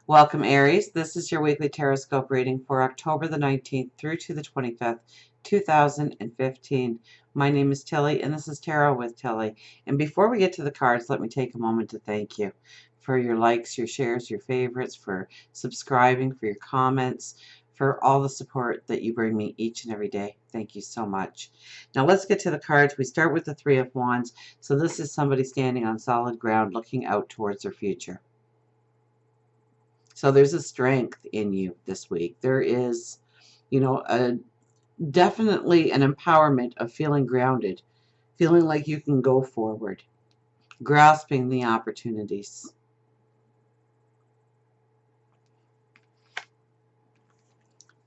Welcome, Aries. This is your weekly Taroscope reading for October the 19th through to the 25th, 2015. My name is Tilly, and this is Tarot with Tilly. And before we get to the cards, let me take a moment to thank you for your likes, your shares, your favorites, for subscribing, for your comments, for all the support that you bring me each and every day. Thank you so much. Now let's get to the cards. We start with the Three of Wands. So this is somebody standing on solid ground, looking out towards their future. So there's a strength in you this week. There is, definitely an empowerment of feeling grounded, feeling like you can go forward, grasping the opportunities.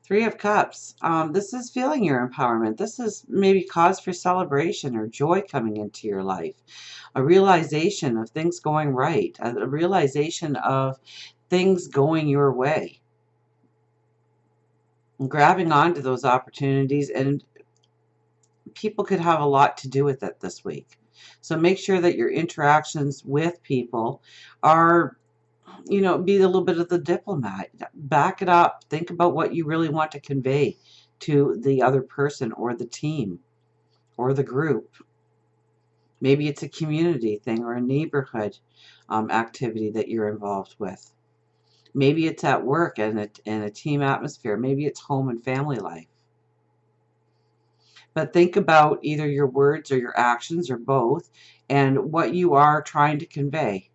Three of Cups. This is feeling your empowerment. This is maybe cause for celebration or joy coming into your life. A realization of things going right. A realization of things going your way. Grabbing onto those opportunities, and people could have a lot to do with it this week. So make sure that your interactions with people are, be a little bit of the diplomat. Back it up. Think about what you really want to convey to the other person or the team or the group. Maybe it's a community thing or a neighborhood activity that you're involved with. Maybe it's at work and a team atmosphere. Maybe it's home and family life. But think about either your words or your actions or both and what you are trying to convey.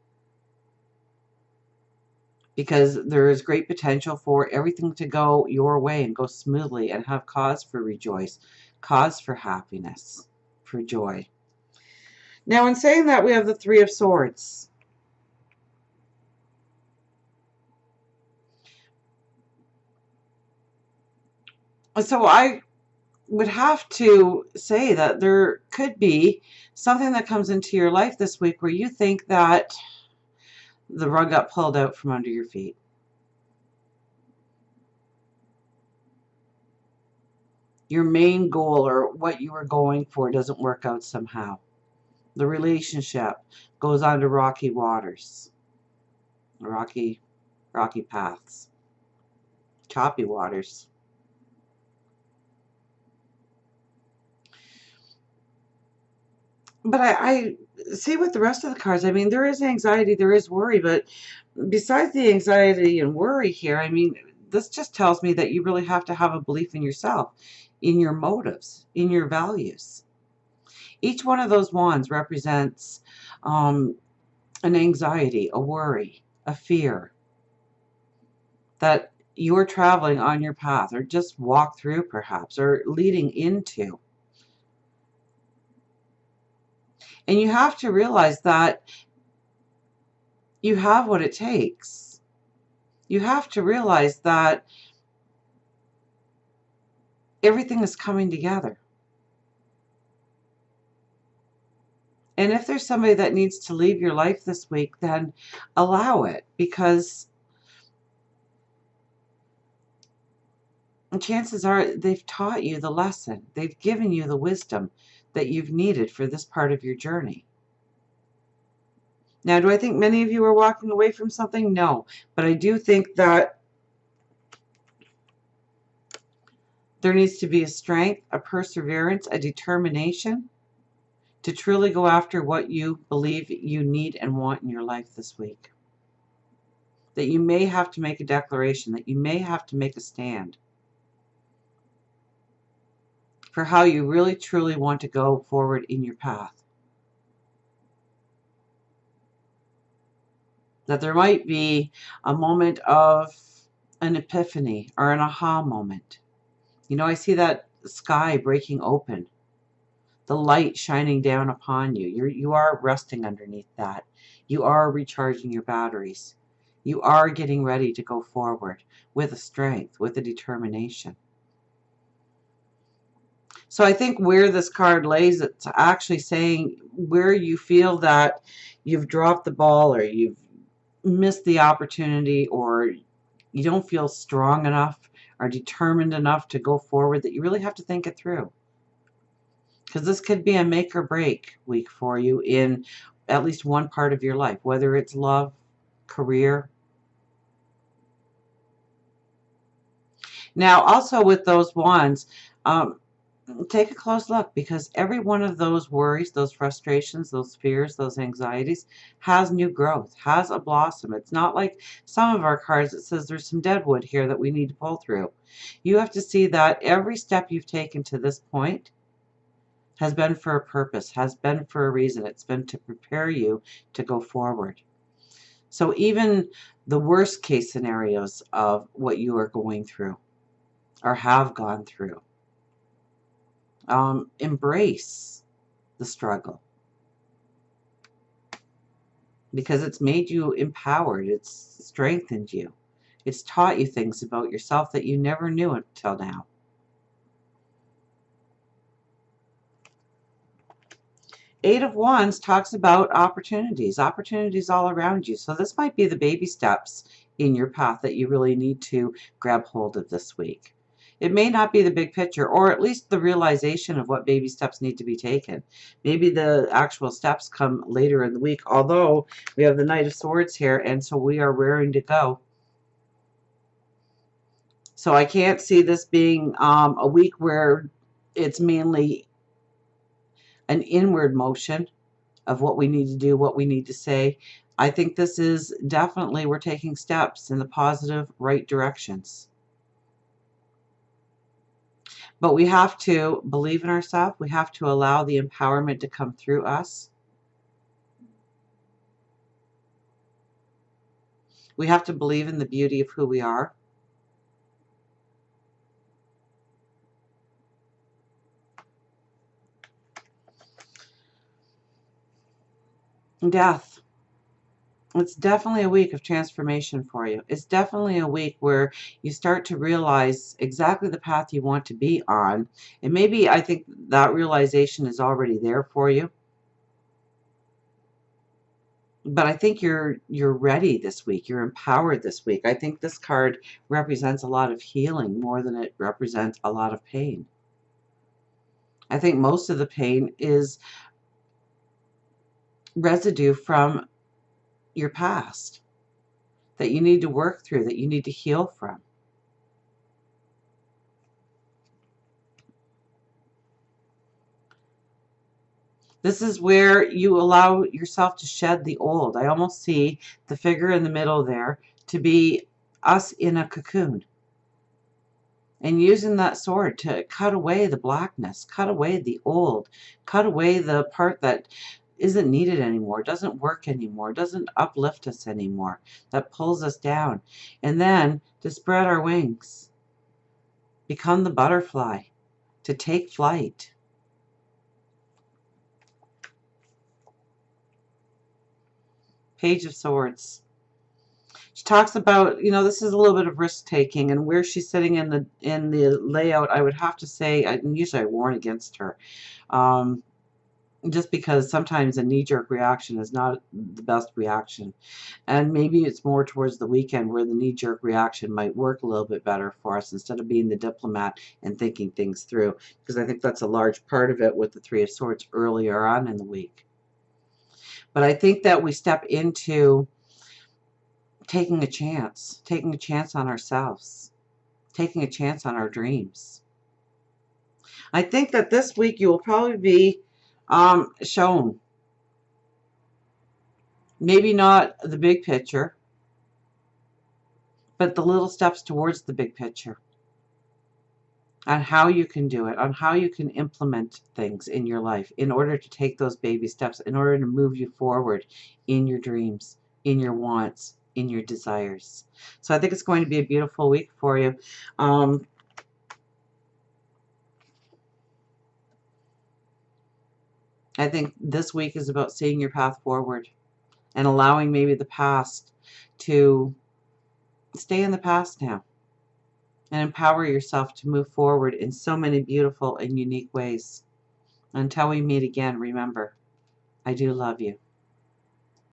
Because there is great potential for everything to go your way and go smoothly and have cause for rejoice, cause for happiness, for joy. Now, in saying that, we have the Three of Swords. So I would have to say that there could be something that comes into your life this week where you think that the rug got pulled out from under your feet. Your main goal or what you were going for doesn't work out somehow. The relationship goes on to rocky waters, rocky paths, choppy waters. But I see with the rest of the cards, I mean, there is anxiety, there is worry, but besides the anxiety and worry here, I mean, this just tells me that you really have to have a belief in yourself, in your motives, in your values. Each one of those wands represents an anxiety, a worry, a fear that you're traveling on your path or just walk through perhaps or leading into. And you have to realize that you have what it takes. You have to realize that everything is coming together. And if there's somebody that needs to leave your life this week, then allow it, because chances are they've taught you the lesson. They've given you the wisdom that you've needed for this part of your journey. Now, do I think many of you are walking away from something? No. But I do think that there needs to be a strength, a perseverance, a determination to truly go after what you believe you need and want in your life this week. That you may have to make a declaration, that you may have to make a stand for how you really truly want to go forward in your path. That there might be a moment of an epiphany or an aha moment. You know, I see that sky breaking open, the light shining down upon you. You are resting underneath that. You are recharging your batteries. You are getting ready to go forward with a strength, with a determination. So I think where this card lays, it's actually saying where you feel that you've dropped the ball or you've missed the opportunity or you don't feel strong enough or determined enough to go forward, that you really have to think it through. Because this could be a make or break week for you in at least one part of your life, whether it's love, career, Now, also with those wands, um, take a close look, because every one of those worries, those frustrations, those fears, those anxieties has new growth, has a blossom. It's not like some of our cards that says there's some dead wood here that we need to pull through. You have to see that every step you've taken to this point has been for a purpose, has been for a reason. It's been to prepare you to go forward. So even the worst case scenarios of what you are going through or have gone through, embrace the struggle, because it's made you empowered, it's strengthened you, it's taught you things about yourself that you never knew until now. Eight of Wands talks about opportunities, opportunities all around you. So this might be the baby steps in your path that you really need to grab hold of this week. It may not be the big picture, or at least the realization of what baby steps need to be taken. Maybe the actual steps come later in the week, although we have the Knight of Swords here, and so we are raring to go. So I can't see this being a week where it's mainly an inward motion of what we need to do, what we need to say. I think this is definitely, we're taking steps in the positive, right directions. But we have to believe in ourselves. We have to allow the empowerment to come through us. We have to believe in the beauty of who we are. Death. It's definitely a week of transformation for you. It's definitely a week where you start to realize exactly the path you want to be on. And maybe I think that realization is already there for you. But I think you're ready this week. You're empowered this week. I think this card represents a lot of healing more than it represents a lot of pain. I think most of the pain is residue from your past that you need to work through, that you need to heal from. This is where you allow yourself to shed the old. I almost see the figure in the middle there to be us in a cocoon, and using that sword to cut away the blackness, cut away the old, cut away the part that isn't needed anymore, doesn't work anymore, doesn't uplift us anymore, that pulls us down. And then to spread our wings, become the butterfly, to take flight. Page of Swords. She talks about, this is a little bit of risk taking, and where she's sitting in the layout, I would have to say, and usually I warn against her, just because sometimes a knee-jerk reaction is not the best reaction. And maybe it's more towards the weekend where the knee-jerk reaction might work a little bit better for us instead of being the diplomat and thinking things through, because I think that's a large part of it with the Three of Swords earlier on in the week. But I think that we step into taking a chance on ourselves, taking a chance on our dreams. I think that this week you will probably be shown, maybe not the big picture, but the little steps towards the big picture, on how you can do it, on how you can implement things in your life in order to take those baby steps, in order to move you forward in your dreams, in your wants, in your desires. So I think it's going to be a beautiful week for you. I think this week is about seeing your path forward and allowing maybe the past to stay in the past now, and empower yourself to move forward in so many beautiful and unique ways. Until we meet again, remember, I do love you.